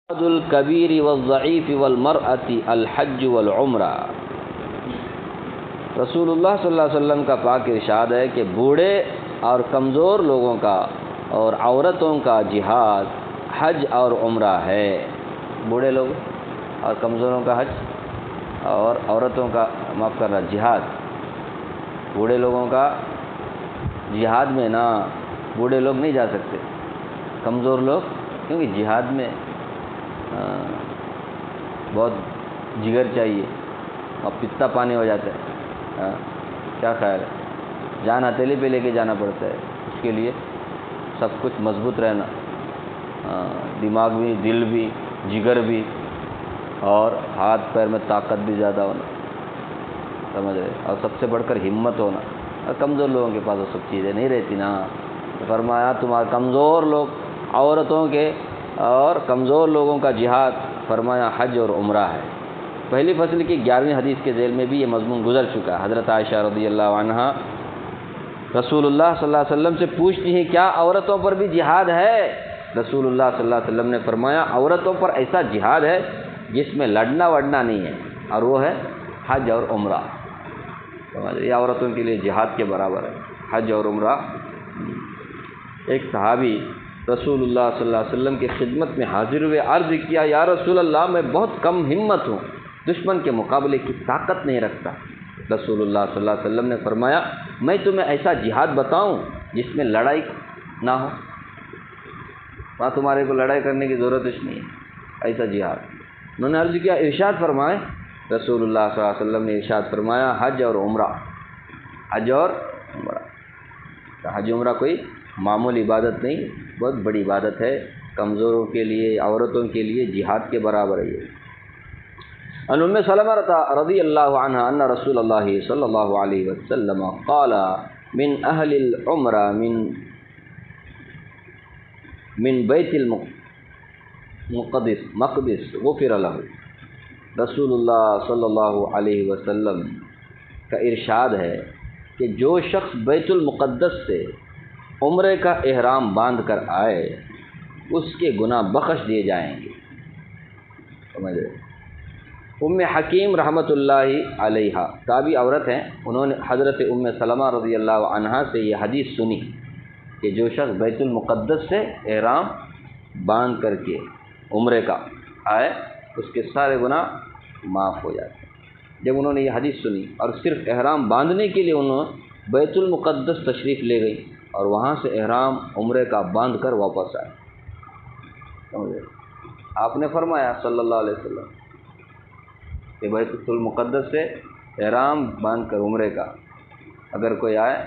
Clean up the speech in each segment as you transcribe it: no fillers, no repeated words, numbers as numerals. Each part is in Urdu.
الکبیر والضعیف والمرأة الحج والعمرہ۔ رسول اللہ صلی اللہ علیہ وسلم کا پاک ارشاد ہے کہ بوڑھے اور کمزور لوگوں کا اور عورتوں کا جہاد حج اور عمرہ ہے۔ بوڑھے لوگ اور کمزوروں کا حج اور عورتوں کا معاف کرنا جہاد۔ بوڑھے لوگوں کا جہاد میں نا بوڑھے لوگ نہیں جا سکتے، کمزور لوگ، کیونکہ جہاد میں بہت جگر چاہیے اور پتا پانی ہو جاتا ہے۔ کیا خیال ہے؟ جان ہتھیلی پہ لے کے جانا پڑتا ہے، اس کے لیے سب کچھ مضبوط رہنا، دماغ بھی، دل بھی، جگر بھی، اور ہاتھ پیر میں طاقت بھی زیادہ ہونا، سمجھ رہے، اور سب سے بڑھ کر ہمت ہونا۔ اور کمزور لوگوں کے پاس وہ سب چیزیں نہیں رہتی نا۔ فرمایا تمہارے کمزور لوگ، عورتوں کے اور کمزور لوگوں کا جہاد، فرمایا حج اور عمرہ ہے۔ پہلی فصل کی 11ویں حدیث کے ذیل میں بھی یہ مضمون گزر چکا ہے۔ حضرت عائشہ رضی اللہ عنہا رسول اللہ صلی اللہ علیہ وسلم سے پوچھتی ہیں کیا عورتوں پر بھی جہاد ہے؟ رسول اللہ صلی اللہ علیہ وسلم نے فرمایا عورتوں پر ایسا جہاد ہے جس میں لڑنا وڑنا نہیں ہے، اور وہ ہے حج اور عمرہ۔ یہ عورتوں کے لیے جہاد کے برابر ہے، حج اور عمرہ۔ ایک صحابی رسول اللہ صلی اللہ علیہ وسلم کی خدمت میں حاضر ہوئے، عرض کیا یا رسول اللہ میں بہت کم ہمت ہوں، دشمن کے مقابلے کی طاقت نہیں رکھتا۔ رسول اللہ صلی اللہ علیہ وسلم نے فرمایا میں تمہیں ایسا جہاد بتاؤں جس میں لڑائی نہ ہو، وہاں تمہارے کو لڑائی کرنے کی ضرورت ہی نہیں ہے، ایسا جہاد۔ انہوں نے عرض کیا ارشاد فرمائے۔ رسول اللہ صلی اللہ علیہ وسلم نے ارشاد فرمایا حج اور عمرہ، حج اور عمرہ۔ حج عمرہ کوئی معمولی عبادت نہیں، بہت بڑی عبادت ہے، کمزوروں کے لیے، عورتوں کے لیے جہاد کے برابر ہے یہ۔ ان ام سلمہ رضی اللہ عنہا ان رسول اللہ صلی اللہ علیہ وسلم قال من اہل العمرہ من بیت المقدس غفر له۔ رسول اللہ صلی اللہ علیہ وسلم کا ارشاد ہے کہ جو شخص بیت المقدس سے عمرے کا احرام باندھ کر آئے اس کے گناہ بخش دیے جائیں گے۔ سمجھ رہے؟ ام حکیم رحمۃ اللہ علیہ تابعی عورت ہیں، انہوں نے حضرت ام سلمہ رضی اللہ عنہا سے یہ حدیث سنی کہ جو شخص بیت المقدس سے احرام باندھ کر کے عمرے کا آئے اس کے سارے گناہ معاف ہو جاتے ہیں۔ جب انہوں نے یہ حدیث سنی اور صرف احرام باندھنے کے لیے انہوں بیت المقدس تشریف لے گئی اور وہاں سے احرام عمرے کا باندھ کر واپس آئے۔ سمجھے؟ آپ نے فرمایا صلی اللہ علیہ وسلم کہ بیت المقدس سے احرام باندھ کر عمرے کا اگر کوئی آئے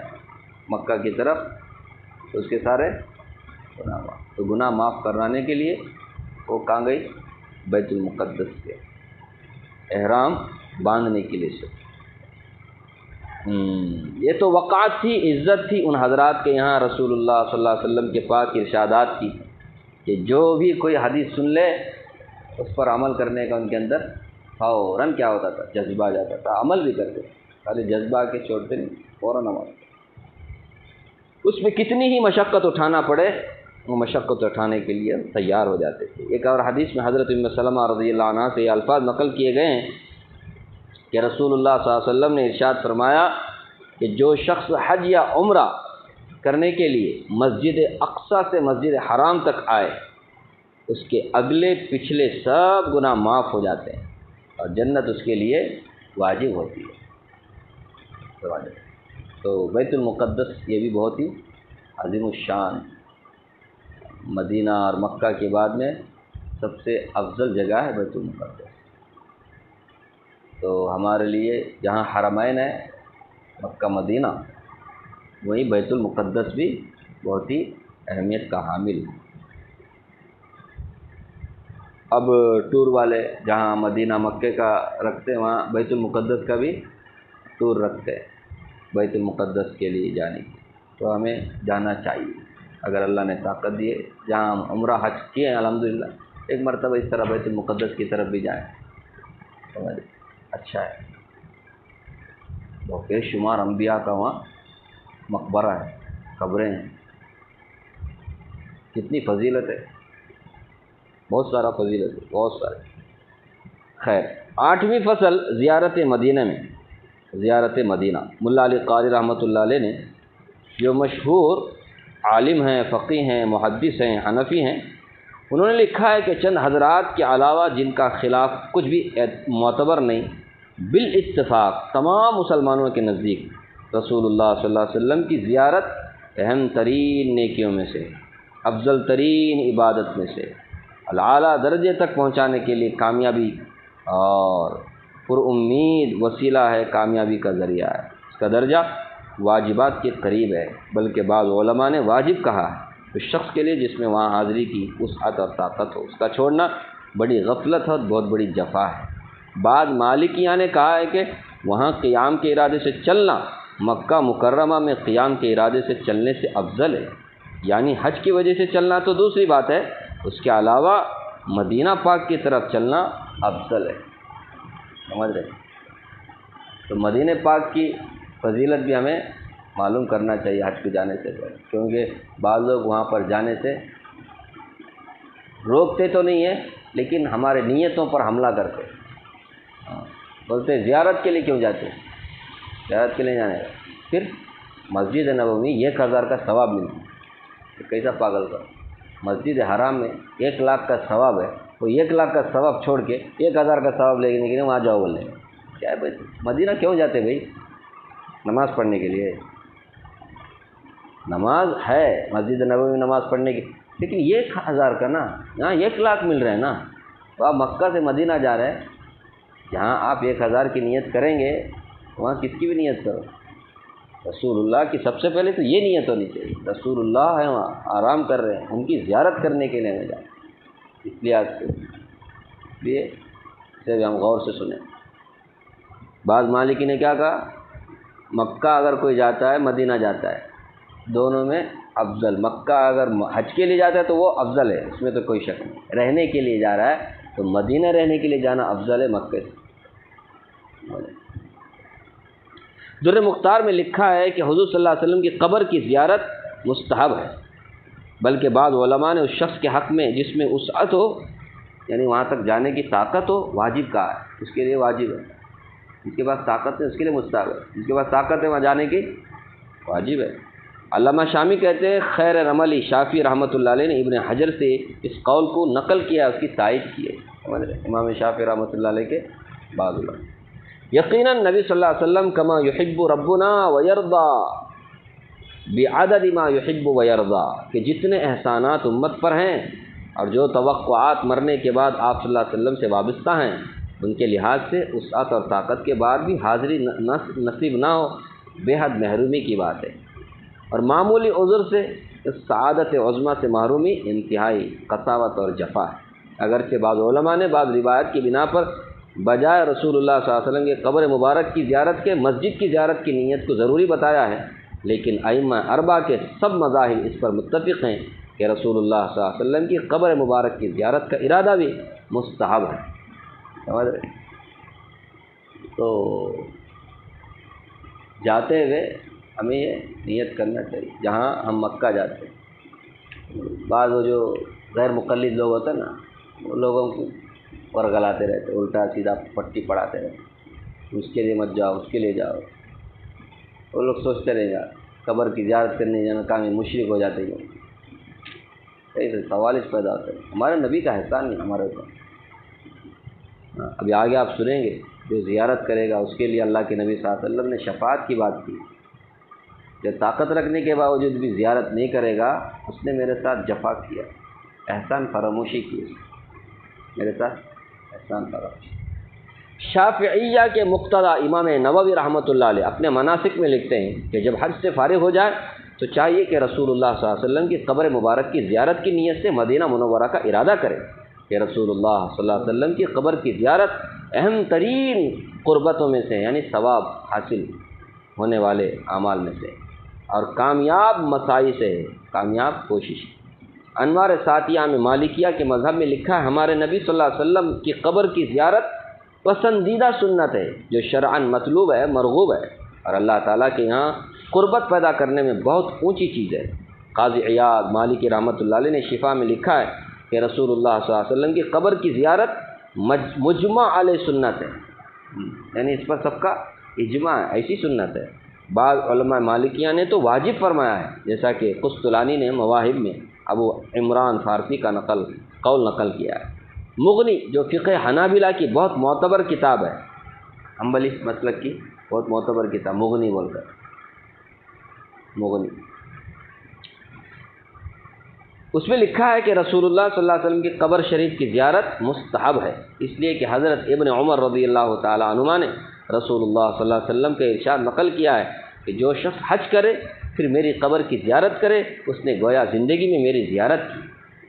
مکہ کی طرف تو اس کے سارے گناہ معاف۔ تو گناہ معاف کرانے کے لیے وہ کہاں گئی؟ بیت المقدس سے احرام باندھنے کے لیے سے۔ یہ تو وقعت تھی، عزت تھی ان حضرات کے یہاں رسول اللہ صلی اللہ علیہ وسلم کے پاک ارشادات کی کہ جو بھی کوئی حدیث سن لے اس پر عمل کرنے کا ان کے اندر فوراً کیا ہوتا تھا؟ جذبہ آ جاتا تھا، عمل بھی کرتے، خالی جذبہ کے چھوڑتے نہیں، فوراً عمل۔ اس میں کتنی ہی مشقت اٹھانا پڑے وہ مشقت اٹھانے کے لیے تیار ہو جاتے تھے۔ ایک اور حدیث میں حضرت ام سلمہ رضی اللہ عنہ سے یہ الفاظ نقل کیے گئے ہیں کہ رسول اللہ صلی اللہ علیہ وسلم نے ارشاد فرمایا کہ جو شخص حج یا عمرہ کرنے کے لیے مسجد اقصیٰ سے مسجد حرام تک آئے اس کے اگلے پچھلے سب گناہ معاف ہو جاتے ہیں اور جنت اس کے لیے واجب ہوتی ہے۔ تو بیت المقدس یہ بھی بہت ہی عظیم الشان، مدینہ اور مکہ کے بعد میں سب سے افضل جگہ ہے بیت المقدس۔ تو ہمارے لیے جہاں حرمین ہے مکہ مدینہ، وہیں بیت المقدس بھی بہت ہی اہمیت کا حامل ہے۔ اب ٹور والے جہاں مدینہ مکے کا رکھتے ہیں وہاں بیت المقدس کا بھی ٹور رکھتے ہیں بیت المقدس کے لیے جانے کی، تو ہمیں جانا چاہیے اگر اللہ نے طاقت دی ہے۔ جہاں ہم عمرہ حج کیے ہیں الحمدللہ، ایک مرتبہ اس طرح بیت المقدس کی طرف بھی جائیں، سمجھ اچھا ہے۔ بہت بے شمار انبیاء کا وہاں مقبرہ ہے، قبریں ہیں، کتنی فضیلت ہے۔ بہت سارا فضیلت ہے، بہت سارے۔ خیر، 8ویں فصل زیارت مدینہ میں، زیارت مدینہ۔ ملا علی قاری رحمۃ اللہ علیہ نے، جو مشہور عالم ہیں، فقیہ ہیں، محدث ہیں، حنفی ہیں، انہوں نے لکھا ہے کہ چند حضرات کے علاوہ جن کا خلاف کچھ بھی معتبر نہیں، بالاتفاق تمام مسلمانوں کے نزدیک رسول اللہ صلی اللہ علیہ وسلم کی زیارت اہم ترین نیکیوں میں سے، افضل ترین عبادت میں سے، اعلیٰ درجے تک پہنچانے کے لیے کامیابی اور پر امید وسیلہ ہے، کامیابی کا ذریعہ ہے۔ اس کا درجہ واجبات کے قریب ہے، بلکہ بعض علماء نے واجب کہا ہے اس شخص کے لیے جس میں وہاں حاضری کی وسعت اور طاقت ہو۔ اس کا چھوڑنا بڑی غفلت اور بہت بڑی جفا ہے۔ بعض مالکیہ نے کہا ہے کہ وہاں قیام کے ارادے سے چلنا مکہ مکرمہ میں قیام کے ارادے سے چلنے سے افضل ہے، یعنی حج کی وجہ سے چلنا تو دوسری بات ہے، اس کے علاوہ مدینہ پاک کی طرف چلنا افضل ہے۔ سمجھ رہے؟ تو مدینہ پاک کی فضیلت بھی ہمیں معلوم کرنا چاہیے حج پہ جانے سے پہلے، کیونکہ بعض لوگ وہاں پر جانے سے روکتے تو نہیں ہیں لیکن ہمارے نیتوں پر حملہ کرتے، بولتے زیارت کے لیے کیوں جاتے ہیں، زیارت کے لیے جانے گا، پھر مسجد نبوی 1000 کا ثواب ملتا ہے۔ کیسا پاگل کا، مسجد حرام میں 1 لاکھ کا ثواب ہے، وہ 1 لاکھ کا ثواب چھوڑ کے 1000 کا ثواب لے کے وہاں جاؤ بولنے کیا ہے بھائی؟ مدینہ کیوں جاتے بھائی؟ نماز پڑھنے کے لیے، نماز ہے مسجد نبوی میں نماز پڑھنے کی، لیکن 1000 کا نا، یہاں 1 لاکھ مل رہے ہیں نا، تو آپ مکہ سے مدینہ جا رہے ہیں، جہاں آپ 1000 کی نیت کریں گے وہاں کس کی بھی نیت کرو، رسول اللہ کی سب سے پہلے تو یہ نیت ہونی چاہیے، رسول اللہ ہے وہاں آرام کر رہے ہیں، ان کی زیارت کرنے کے لیے میں جاؤں، اس لیے اسے بھی ہم غور سے سنیں۔ بعض مالکی نے کیا کہا، مکہ اگر کوئی جاتا ہے مدینہ جاتا ہے، دونوں میں افضل، مکہ اگر حج کے لیے جاتا ہے تو وہ افضل ہے، اس میں تو کوئی شک نہیں، رہنے کے لیے جا رہا ہے تو مدینہ رہنے کے لیے جانا افضل ہے مکہ سے۔ در مختار میں لکھا ہے کہ حضور صلی اللہ علیہ وسلم کی قبر کی زیارت مستحب ہے، بلکہ بعض علماء نے اس شخص کے حق میں جس میں وسعت ہو، یعنی وہاں تک جانے کی طاقت ہو، واجب کہا ہے، اس کے لیے واجب ہے، جس کے پاس طاقت ہے اس کے لیے مستحب ہے، جس کے پاس طاقت ہے وہاں جانے کی واجب ہے۔ علامہ شامی کہتے ہیں خیر رملی شافی رحمۃ اللہ علیہ نے ابن حجر سے اس قول کو نقل کیا، اس کی تائید کی ہے، سمجھ رہے؟ امام شافی رحمۃ اللہ علیہ کے بعض علماء یقیناً نبی صلی اللہ علیہ وسلم کما یحب ربنا ویرضا بعدد ما یحب ویرضا، کہ جتنے احسانات امت پر ہیں اور جو توقعات مرنے کے بعد آپ صلی اللہ علیہ وسلم سے وابستہ ہیں، ان کے لحاظ سے وسعت اور طاقت کے بعد بھی حاضری نصیب نہ ہو بے حد محرومی کی بات ہے، اور معمولی عذر سے اس سعادت عظمیٰ سے محرومی انتہائی قساوت اور جفا ہے۔ اگرچہ بعض علماء نے بعض روایت کی بنا پر بجائے رسول اللہ صلی اللہ علیہ وسلم کے قبر مبارک کی زیارت کے مسجد کی زیارت کی نیت کو ضروری بتایا ہے، لیکن ائمہ اربعہ کے سب مذاہب اس پر متفق ہیں کہ رسول اللہ صلی اللہ علیہ وسلم کی قبر مبارک کی زیارت کا ارادہ بھی مستحب ہے، سمجھ رہے؟ تو جاتے ہوئے ہمیں یہ نیت کرنا چاہیے، جہاں ہم مکہ جاتے ہیں، بعض وہ جو غیر مقلد لوگ ہوتے ہیں نا، وہ لوگوں کو ورگلاتے رہتے، الٹا سیدھا پٹی پڑھاتے رہتے، اس کے لیے مت جاؤ، اس کے لیے جاؤ، وہ لوگ سوچتے رہے گا قبر کی زیارت کرنے جانا کام مشرک ہو جاتے ہیں، ایسے سوال پیدا ہوتے ہیں، ہمارے نبی کا احسان نہیں ہمارے اوپر۔ ابھی آگے آپ سنیں گے، جو زیارت کرے گا اس کے لیے اللہ کے نبی صلی اللہ علیہ وسلم نے شفاعت کی بات کی، جو طاقت رکھنے کے باوجود بھی زیارت نہیں کرے گا اس نے میرے ساتھ جفا کیا، احسان فراموشی کی، میرے ساتھ احسان فراموشی۔ شافعیہ کے مقتدی امام نووی رحمۃ اللہ علیہ اپنے مناسک میں لکھتے ہیں کہ جب حج سے فارغ ہو جائے تو چاہیے کہ رسول اللہ صلی اللہ علیہ وسلم کی قبر مبارک کی زیارت کی نیت سے مدینہ منورہ کا ارادہ کرے، کہ رسول اللہ صلی اللہ علیہ وسلم کی قبر کی زیارت اہم ترین قربتوں میں سے، یعنی ثواب حاصل ہونے والے اعمال میں سے اور کامیاب مساعی سے ہے، کامیاب کوشش۔ انوار ساتیہ میں مالکیہ کے مذہب میں لکھا ہے ہمارے نبی صلی اللہ علیہ وسلم کی قبر کی زیارت پسندیدہ سنت ہے جو شرعاً مطلوب ہے، مرغوب ہے، اور اللہ تعالیٰ کے یہاں قربت پیدا کرنے میں بہت اونچی چیز ہے۔ قاضی عیاض مالکی رحمۃ اللہ علیہ نے شفا میں لکھا ہے کہ رسول اللہ صلی اللہ علیہ وسلم کی قبر کی زیارت مجمع علیہ سنت ہے، یعنی اس پر سب کا اجماع ہے، ایسی سنت ہے۔ بعض علماء مالکیہ نے تو واجب فرمایا ہے، جیسا کہ قسطلانی نے مواہب میں ابو عمران فارسی کا قول نقل کیا ہے۔ مغنی جو فقہ حنابلہ کی بہت معتبر کتاب ہے، حنبلی مسلک کی بہت معتبر کتاب مغنی بول کر، مغنی، اس میں لکھا ہے کہ رسول اللہ صلی اللہ علیہ وسلم کی قبر شریف کی زیارت مستحب ہے، اس لیے کہ حضرت ابن عمر رضی اللہ تعالیٰ عنہما نے رسول اللہ صلی اللہ علیہ وسلم کا ارشاد نقل کیا ہے کہ جو شخص حج کرے پھر میری قبر کی زیارت کرے اس نے گویا زندگی میں میری زیارت کی۔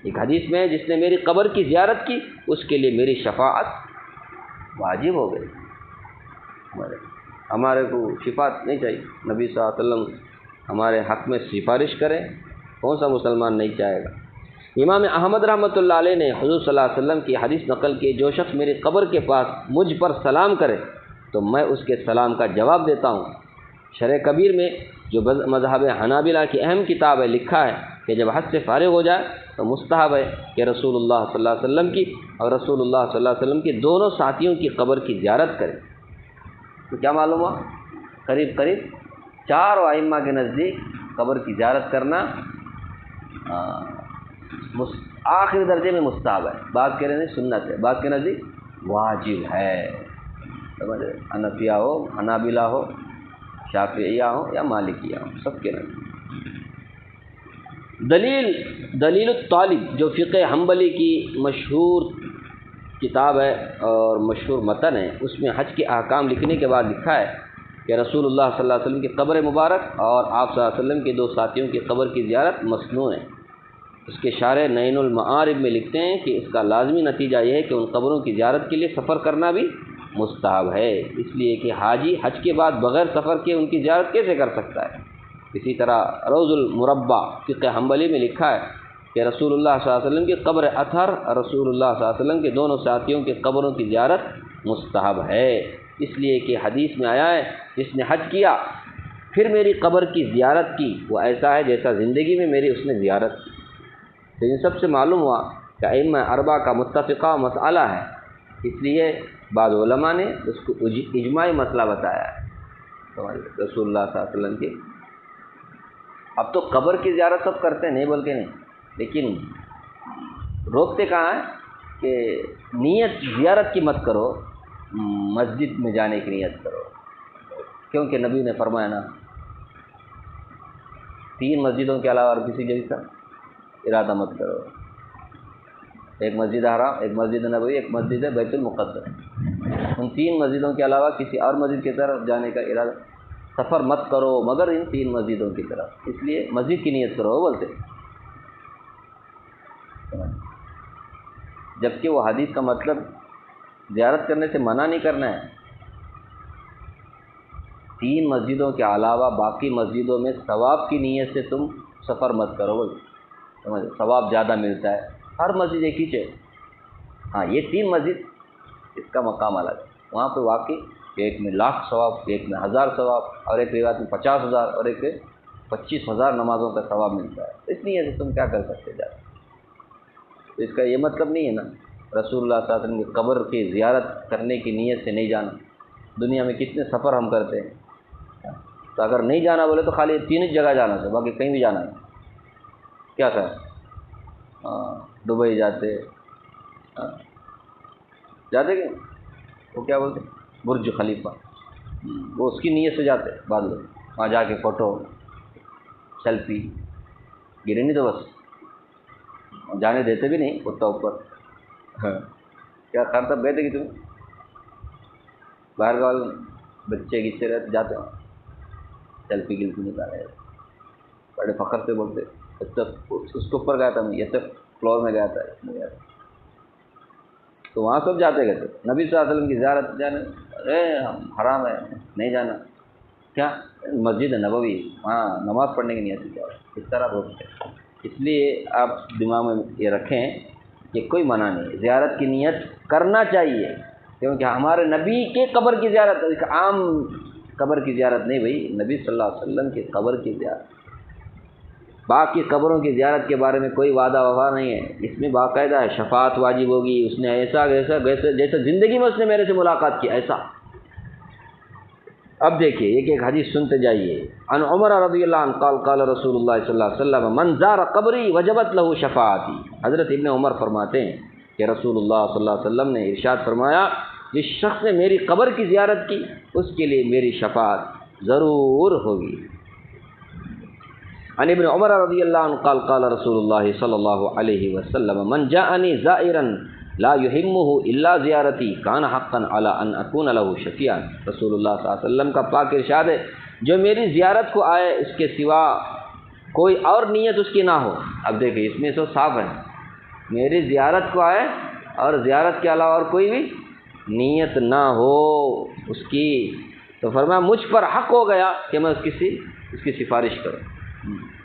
ایک حدیث میں ہے جس نے میری قبر کی زیارت کی اس کے لیے میری شفاعت واجب ہو گئی۔ ہمارے کو شفاعت نہیں چاہیے، نبی صلی اللہ علیہ وسلم ہمارے حق میں سفارش کریں، کون سا مسلمان نہیں چاہے گا۔ امام احمد رحمۃ اللہ علیہ نے حضور صلی اللہ علیہ وسلم کی حدیث نقل کی، جو شخص میری قبر کے پاس مجھ پر سلام کرے تو میں اس کے سلام کا جواب دیتا ہوں۔ شرح کبیر میں جو مذہب حنابلہ کی اہم کتاب ہے لکھا ہے کہ جب حج سے فارغ ہو جائے تو مستحب ہے کہ رسول اللہ صلی اللہ علیہ وسلم کی اور رسول اللہ صلی اللہ علیہ وسلم کی دونوں ساتھیوں کی قبر کی زیارت کرے۔ تو کیا معلوم ہوا؟ قریب 4 ائمہ کے نزدیک قبر کی زیارت کرنا آخری درجے میں مستحب ہے، بعض کہہ رہے ہیں سنت ہے، بعض کے نزدیک واجب ہے۔ حنفیہ ہو، حنابلہ ہو، شافعیہ ہو یا مالکیہ ہو، سب کے نزدیک۔ دلیل الطالب جو فقہ حنبلی کی مشہور کتاب ہے اور مشہور متن ہے، اس میں حج کے احکام لکھنے کے بعد لکھا ہے کہ رسول اللہ صلی اللہ علیہ وسلم کی قبر مبارک اور آپ صلی اللہ علیہ وسلم کے 2 ساتھیوں کی قبر کی زیارت مسنون ہے۔ اس کے شارح نین المعارف میں لکھتے ہیں کہ اس کا لازمی نتیجہ یہ ہے کہ ان قبروں کی زیارت کے لیے سفر کرنا بھی مستحب ہے، اس لیے کہ حاجی حج کے بعد بغیر سفر کے ان کی زیارت کیسے کر سکتا ہے۔ اسی طرح روض المربع فقہ حنبلی میں لکھا ہے کہ رسول اللہ صلی اللہ علیہ وسلم کی قبر اطہر اور رسول اللہ صلی اللہ علیہ وسلم کے دونوں ساتھیوں کی قبروں کی زیارت مستحب ہے، اس لیے کہ حدیث میں آیا ہے جس نے حج کیا پھر میری قبر کی زیارت کی وہ ایسا ہے جیسا زندگی میں میری اس نے زیارت کی۔ تو ان سب سے معلوم ہوا کہ ائمہ اربعہ کا متفقہ مسئلہ ہے، اس لیے بعض علماء نے اس کو اجماعی مسئلہ بتایا ہے رسول اللہ صلی اللہ علیہ وسلم کی۔ اب تو قبر کی زیارت سب کرتے ہیں، نہیں بول کے نہیں، لیکن روکتے کہاں ہیں کہ نیت زیارت کی مت کرو، مسجد میں جانے کی نیت کرو، کیونکہ نبی نے فرمایا نا 3 مسجدوں کے علاوہ اور کسی جگہ کا ارادہ مت کرو، ایک مسجد حرام، ایک مسجد نبوی، ایک مسجد بیت المقدس، ان 3 مسجدوں کے علاوہ کسی اور مسجد کی طرف جانے کا ارادہ سفر مت کرو مگر ان 3 مسجدوں کی طرف، اس لیے مسجد کی نیت کرو بولتے، جبکہ وہ حدیث کا مطلب زیارت کرنے سے منع نہیں کرنا ہے، 3 مسجدوں کے علاوہ باقی مسجدوں میں ثواب کی نیت سے تم سفر مت کرو بولتے، سمجھ، ثواب زیادہ ملتا ہے، ہر مسجد ایک ہی چیز، ہاں یہ 3 مسجد اس کا مقام الگ ہے، وہاں پہ واقعی ایک میں 1,00,000 ثواب، ایک میں 1,000 ثواب، اور ایک روایت میں 50,000 اور ایک میں 25,000 نمازوں کا ثواب ملتا ہے، اس لیے تم کیا کر سکتے جا، تو اس کا یہ مطلب نہیں ہے نا رسول اللہ صلی اللہ علیہ وسلم کی قبر کی زیارت کرنے کی نیت سے نہیں جانا۔ دنیا میں کتنے سفر ہم کرتے ہیں، تو اگر نہیں جانا بولے تو خالی 3 جگہ جانا ہے، باقی کہیں بھی جانا ہے، کیا کہیں، دبئی جاتے کہ وہ کیا بولتے برج خلیفہ، وہ اس کی نیت سے جاتے بعض لوگ، وہاں جا کے فوٹو سیلفی گرے نہیں تو بس جانے دیتے بھی نہیں اتنا اوپر، کیا خیر تب گئے تھے کہ تم باہر کا بچے کس سے رہتے جاتے ہو سیلفی گلفی نکالے، بڑے فخر سے بولتے اس کے اوپر گیا تھا میں، یہ تو فلور میں گیا تھا، اس میں گیا تھا، تو وہاں سب جاتے گئے تھے، نبی صلی اللہ علیہ وسلم کی زیارت جانے حرام ہے نہیں جانا، کیا مسجد نبوی وہاں نماز پڑھنے کی نیت سے جاؤ، اس طرح روکتے، اس لیے آپ دماغ میں یہ رکھیں کہ کوئی منع نہیں، زیارت کی نیت کرنا چاہیے، کیونکہ ہمارے نبی کے قبر کی زیارت ایک عام قبر کی زیارت نہیں بھائی، نبی صلی اللہ علیہ وسلم کی قبر کی زیارت، باقی قبروں کی زیارت کے بارے میں کوئی وعدہ وفا نہیں ہے، اس میں باقاعدہ ہے شفاعت واجب ہوگی، اس نے ایسا جیسا زندگی میں اس نے میرے سے ملاقات کی ایسا۔ اب دیکھیے ایک ایک حدیث سنتے جائیے۔ عن عمر رضی اللہ عنہ قال قال رسول اللہ صلی اللہ علیہ وسلم من زار قبری وجبت له شفاعتی۔ حضرت ابن عمر فرماتے ہیں کہ رسول اللہ صلی اللہ علیہ وسلم نے ارشاد فرمایا جس شخص نے میری قبر کی زیارت کی اس کے لیے میری شفاعت ضرور ہوگی۔ عن ابن عمر رضی اللہ عنہ قال قال رسول اللہ صلی اللہ علیہ وسلم من جاءنی زائرا لا يهمه الا زیارتی کان حقا علی ان اکون له شفیعا۔ رسول اللہ صلی اللہ علیہ وسلم کا پاک ارشاد ہے جو میری زیارت کو آئے اس کے سوا کوئی اور نیت اس کی نہ ہو۔ اب دیکھیں اس میں تو صاف ہے، میری زیارت کو آئے اور زیارت کے علاوہ اور کوئی بھی نیت نہ ہو اس کی، تو فرمایا مجھ پر حق ہو گیا کہ میں اس کی سفارش کروں۔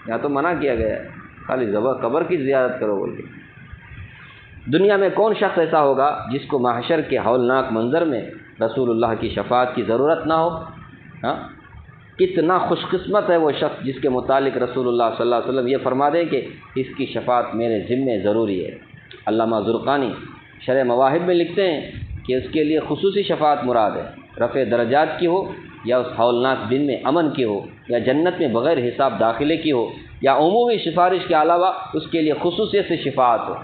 یا تو منع کیا گیا ہے خالی قبر کی زیارت کرو بول کے۔ دنیا میں کون شخص ایسا ہوگا جس کو محشر کے ہولناک منظر میں رسول اللہ کی شفاعت کی ضرورت نہ ہو؟ ہاں کتنا خوش قسمت ہے وہ شخص جس کے متعلق رسول اللہ صلی اللہ علیہ وسلم یہ فرما دیں کہ اس کی شفاعت میرے ذمے ضروری ہے۔ علامہ زرقانی شرح مواہب میں لکھتے ہیں کہ اس کے لیے خصوصی شفاعت مراد ہے، رفع درجات کی ہو یا اس ہولناک دن میں امن کی ہو یا جنت میں بغیر حساب داخلے کی ہو یا عمومی سفارش کے علاوہ اس کے لیے خصوصیت سے شفاعت ہو،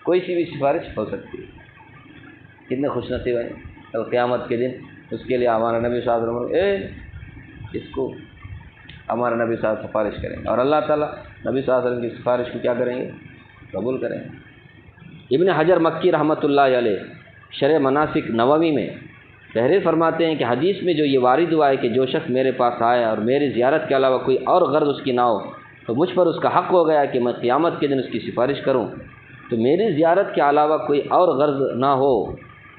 کوئی سی بھی سفارش ہو سکتی ہے۔ کتنے خوش نصیب ہیں کل قیامت کے دن اس کے لیے ہمارا نبی صلی اللہ علیہ وسلم اس کو ہمارا نبی صلی اللہ علیہ وسلم سفارش کریں گے اور اللہ تعالیٰ نبی صلی اللہ علیہ وسلم کی سفارش کو کیا کریں گے؟ قبول کریں گے۔ ابن حجر مکی رحمۃ اللہ علیہ شرح مناسک نووی میں تحریر فرماتے ہیں کہ حدیث میں جو یہ وارد ہوا ہے کہ جو شخص میرے پاس آئے اور میری زیارت کے علاوہ کوئی اور غرض اس کی نہ ہو تو مجھ پر اس کا حق ہو گیا کہ میں قیامت کے دن اس کی سفارش کروں۔ تو میری زیارت کے علاوہ کوئی اور غرض نہ ہو،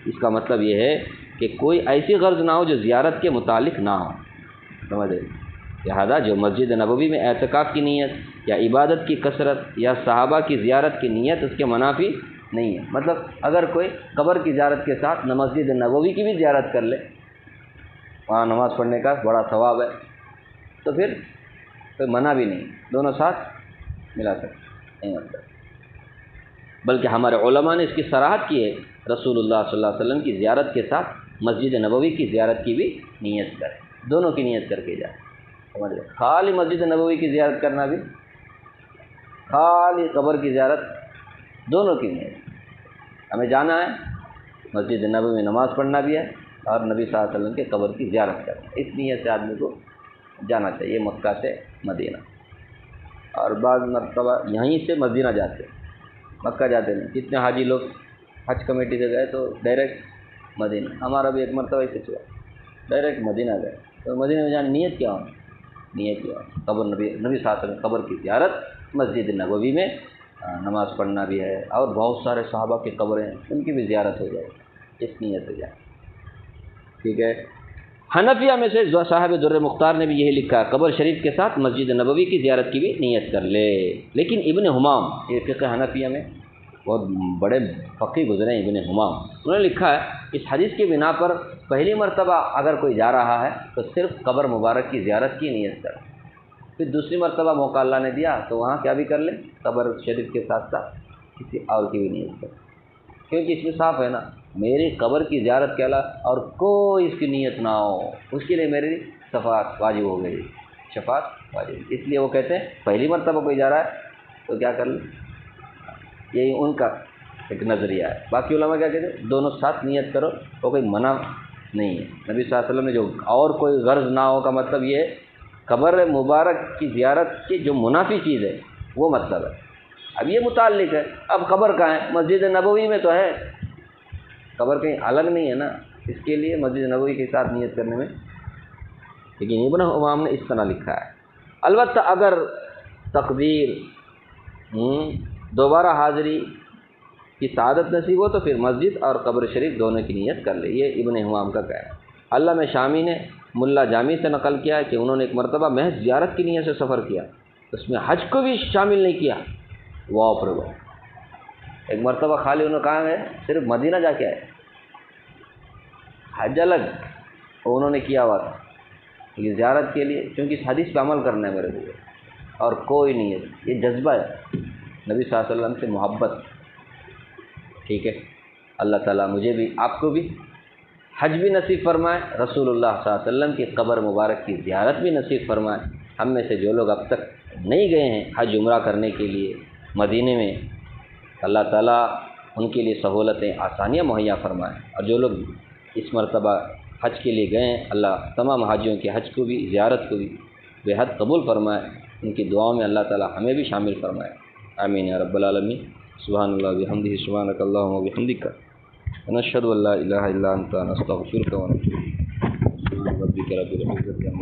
اس کا مطلب یہ ہے کہ کوئی ایسی غرض نہ ہو جو زیارت کے متعلق نہ ہو، سمجھے؟ لہذا جو مسجد نبوی میں اعتکاف کی نیت یا عبادت کی کثرت یا صحابہ کی زیارت کی نیت اس کے منافی نہیں ہے۔ مطلب اگر کوئی قبر کی زیارت کے ساتھ مسجد نبوی کی بھی زیارت کر لے، وہاں نماز پڑھنے کا بڑا ثواب ہے، تو پھر کوئی منع بھی نہیں، دونوں ساتھ ملا سکتے نہیں مطلب۔ بلکہ ہمارے علماء نے اس کی صراحت کی ہے، رسول اللہ صلی اللہ علیہ وسلم کی زیارت کے ساتھ مسجد نبوی کی زیارت کی بھی نیت کرے، دونوں کی نیت کر کے جائے، سمجھ گئے؟ خالی مسجد نبوی کی زیارت کرنا بھی، خالی قبر کی زیارت، دونوں کی نیت۔ ہمیں جانا ہے مسجد نبوی میں نماز پڑھنا بھی ہے اور نبی صلی اللہ علیہ وسلم کے قبر کی زیارت کرنا، اس نیت سے آدمی کو جانا چاہیے مکہ سے مدینہ۔ اور بعض مرتبہ یہیں سے مدینہ جاتے ہیں، مکہ جاتے نہیں، کتنے حاجی لوگ حج کمیٹی سے گئے تو ڈائریکٹ مدینہ، ہمارا بھی ایک مرتبہ اسے ہوا ڈائریکٹ مدینہ گئے، تو مدینہ میں جانے نیت کیا ہو؟ نیت کیا ہو؟ قبر نبی صلی اللہ علیہ وسلم قبر کی زیارت، مسجد نبوی میں نماز پڑھنا بھی ہے اور بہت سارے صحابہ کی قبریں ہیں ان کی بھی زیارت ہو جائے، اس نیت سے جائے، ٹھیک ہے۔ حنفیہ میں سے صاحب در مختار نے بھی یہی لکھا ہے، قبر شریف کے ساتھ مسجد نبوی کی زیارت کی بھی نیت کر لے۔ لیکن ابن حمام، یہ فقہ حنفیہ میں بہت بڑے فقیہ گزرے ہیں ابن حمام، انہوں نے لکھا ہے اس حدیث کی بنا پر پہلی مرتبہ اگر کوئی جا رہا ہے تو صرف قبر مبارک کی زیارت کی نیت کر، پھر دوسری مرتبہ موقع اللہ نے دیا تو وہاں کیا بھی کر لے، قبر شریف کے ساتھ ساتھ کسی اور کی بھی نیت کر، کیونکہ اس میں صاف ہے نا، میری قبر کی زیارت کے علاوہ اور کوئی اس کی نیت نہ ہو، اس کے لیے میری شفاعت واجب ہو گئی، شفاعت واجب۔ اس لیے وہ کہتے ہیں پہلی مرتبہ کوئی جا رہا ہے تو کیا کر لے، یہی ان کا ایک نظریہ ہے۔ باقی علماء کیا کہتے ہیں دونوں ساتھ نیت کرو، وہ کوئی منع نہیں ہے۔ نبی صلی اللہ علیہ وسلم نے جو اور کوئی غرض نہ ہو کا مطلب یہ ہے قبر مبارک کی زیارت کی جو منافی چیز ہے وہ مطلب ہے۔ اب یہ متعلق ہے، اب قبر کہاں ہے؟ مسجد نبوی میں تو ہے، قبر کہیں الگ نہیں ہے نا، اس کے لیے مسجد نبوی کے ساتھ نیت کرنے میں، لیکن ابن حمام نے اس طرح لکھا ہے۔ البتہ اگر تقدیر دوبارہ حاضری کی سعادت نصیب ہو تو پھر مسجد اور قبر شریف دونوں کی نیت کر لے، یہ ابن حمام کا کہنا ہے۔ علامہ شامی نے ملا جامی سے نقل کیا ہے کہ انہوں نے ایک مرتبہ محض زیارت کی نیت سے سفر کیا، اس میں حج کو بھی شامل نہیں کیا۔ واہ پر واہ، ایک مرتبہ خالی انہوں نے کہا ہے صرف مدینہ جا کے آئے، حج الگ انہوں نے کیا ہوا تھا، یہ زیارت کے لیے، کیونکہ اس حدیث پہ عمل کرنا ہے میرے کو، اور کوئی نہیں ہے. یہ جذبہ ہے نبی صلی اللہ علیہ وسلم سے محبت. ٹھیک ہے، اللہ تعالیٰ مجھے بھی آپ کو بھی حج بھی نصیب فرمائے، رسول اللہ صلی اللہ علیہ وسلم کی قبر مبارک کی زیارت بھی نصیب فرمائے. ہم میں سے جو لوگ اب تک نہیں گئے ہیں حج عمرہ کرنے کے لیے مدینے میں، اللہ تعالیٰ ان کے لیے سہولتیں آسانیاں مہیا فرمائے. اور جو لوگ اس مرتبہ حج کے لیے گئے ہیں، اللہ تمام حاجیوں کے حج کو بھی زیارت کو بھی بے حد قبول فرمائے. ان کی دعاؤں میں اللہ تعالیٰ ہمیں بھی شامل فرمائے. آمین یا رب العالمین. سبحان اللہ بحمدہ، سبحانک اللہم وبحمدک، نشہد ان لا الہ الا انت، نستغفرک ونتوب الیک. سبحان ربک رب العزۃ عما